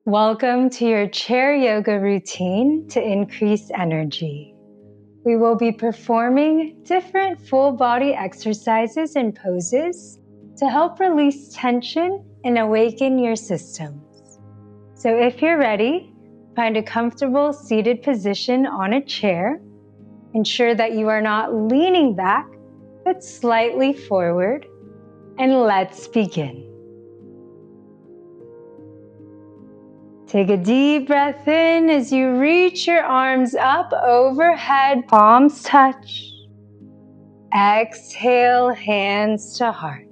Welcome to your chair yoga routine to increase energy. We will be performing different full body exercises and poses to help release tension and awaken your systems. So if you're ready, find a comfortable seated position on a chair. Ensure that you are not leaning back, but slightly forward. And let's begin. Take a deep breath in as you reach your arms up overhead, palms touch. Exhale, hands to heart.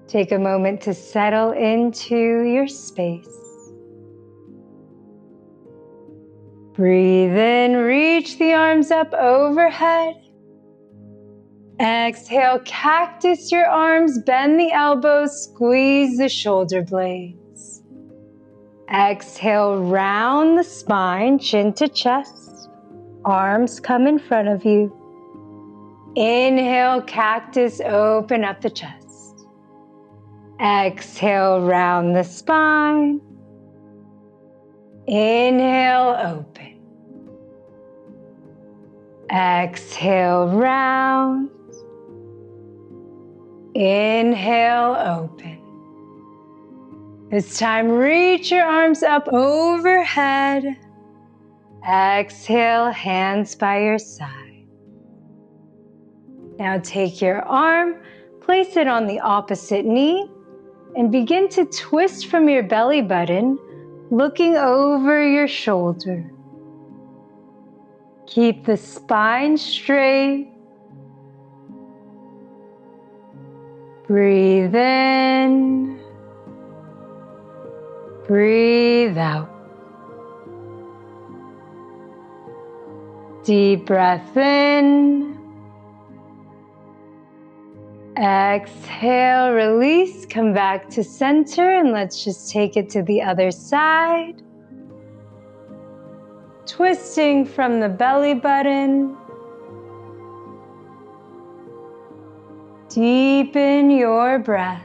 Take a moment to settle into your space. Breathe in, reach the arms up overhead. Exhale, cactus your arms, bend the elbows, squeeze the shoulder blades. Exhale, round the spine, chin to chest. Arms come in front of you. Inhale, cactus, open up the chest. Exhale, round the spine. Inhale, open. Exhale, round. Inhale, open. This time, reach your arms up overhead. Exhale, hands by your side. Now take your arm, place it on the opposite knee, and begin to twist from your belly button, looking over your shoulder. Keep the spine straight. Breathe in. Breathe out. Deep breath in. Exhale, release, come back to center, and let's just take it to the other side. Twisting from the belly button. Deepen your breath.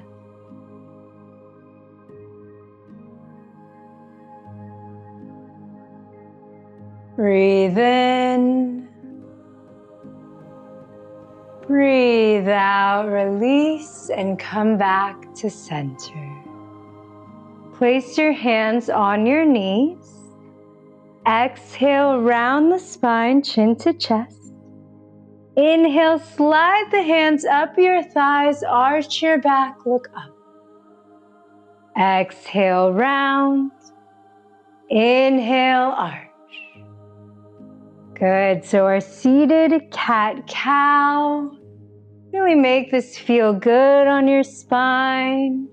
Breathe in. Breathe out, release, and come back to center. Place your hands on your knees. Exhale, round the spine, chin to chest. Inhale, slide the hands up your thighs, arch your back, look up. Exhale, round. Inhale, arch. Good, so our seated cat-cow. Really make this feel good on your spine.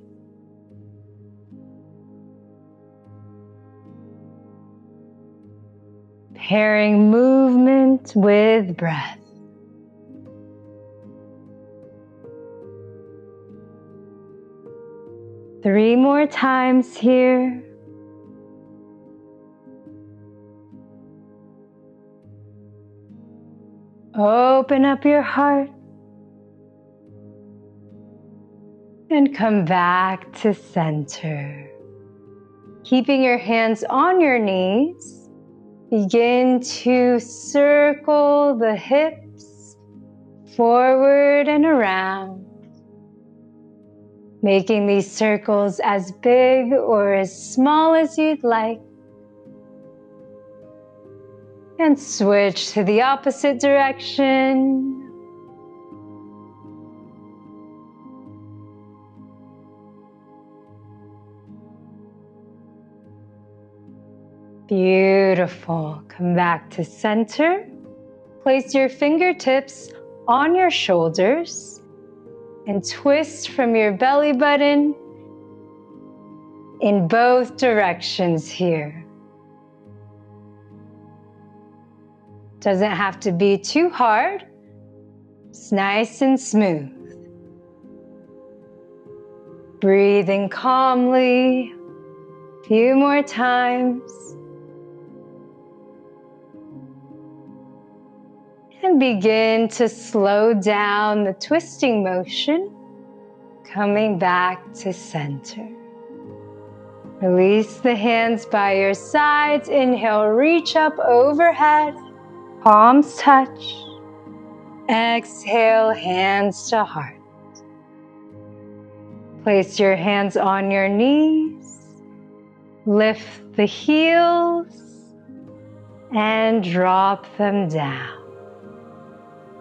Pairing movement with breath. Three more times here. Open up your heart and come back to center. Keeping your hands on your knees, begin to circle the hips forward and around, making these circles as big or as small as you'd like. And switch to the opposite direction. Beautiful. Come back to center. Place your fingertips on your shoulders and twist from your belly button in both directions here. Doesn't have to be too hard. It's nice and smooth. Breathing calmly. A few more times. And begin to slow down the twisting motion, coming back to center. Release the hands by your sides. Inhale, reach up overhead. Palms touch. Exhale, hands to heart. Place your hands on your knees. Lift the heels and drop them down.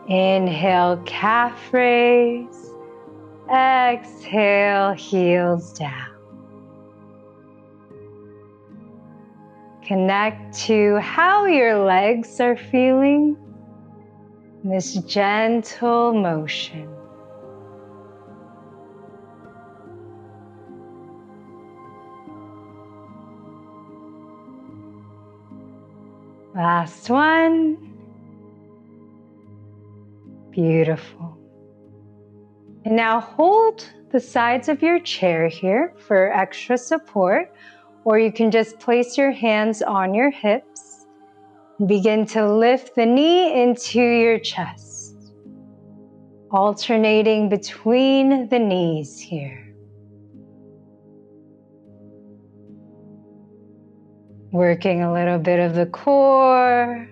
Inhale, calf raise. Exhale, heels down. Connect to how your legs are feeling. This gentle motion. Last one. Beautiful. And now hold the sides of your chair here for extra support, or you can just place your hands on your hips and begin to lift the knee into your chest, alternating between the knees here. Working a little bit of the core.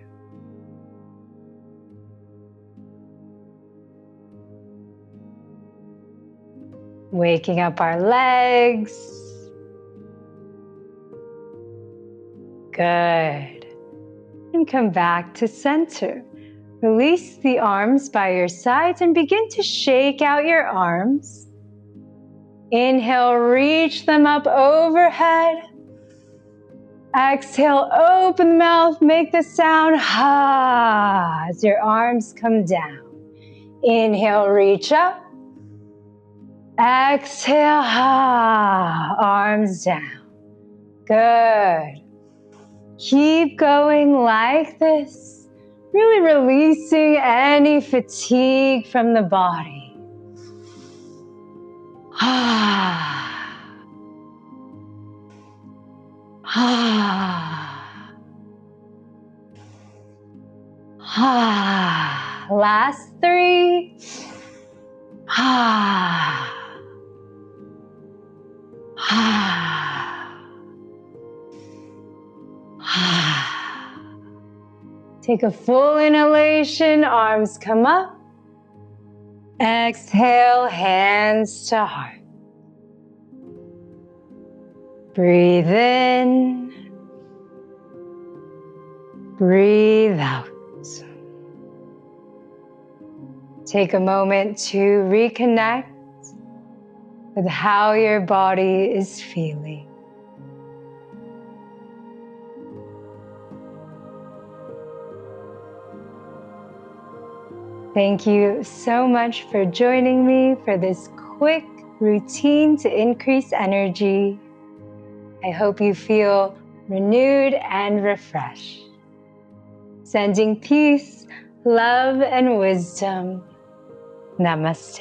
Waking up our legs. Good. And come back to center. Release the arms by your sides and begin to shake out your arms. Inhale, reach them up overhead. Exhale, open the mouth, make the sound ha as your arms come down. Inhale, reach up. Exhale, ha, arms down. Good. Keep going like this, really releasing any fatigue from the body. Ah. Ah. Ah. Last three. Ah. Ah. Ah. Take a full inhalation, arms come up. Exhale, hands to heart. Breathe in. Breathe out. Take a moment to reconnect with how your body is feeling. Thank you so much for joining me for this quick routine to increase energy. I hope you feel renewed and refreshed. Sending peace, love, and wisdom. Namaste.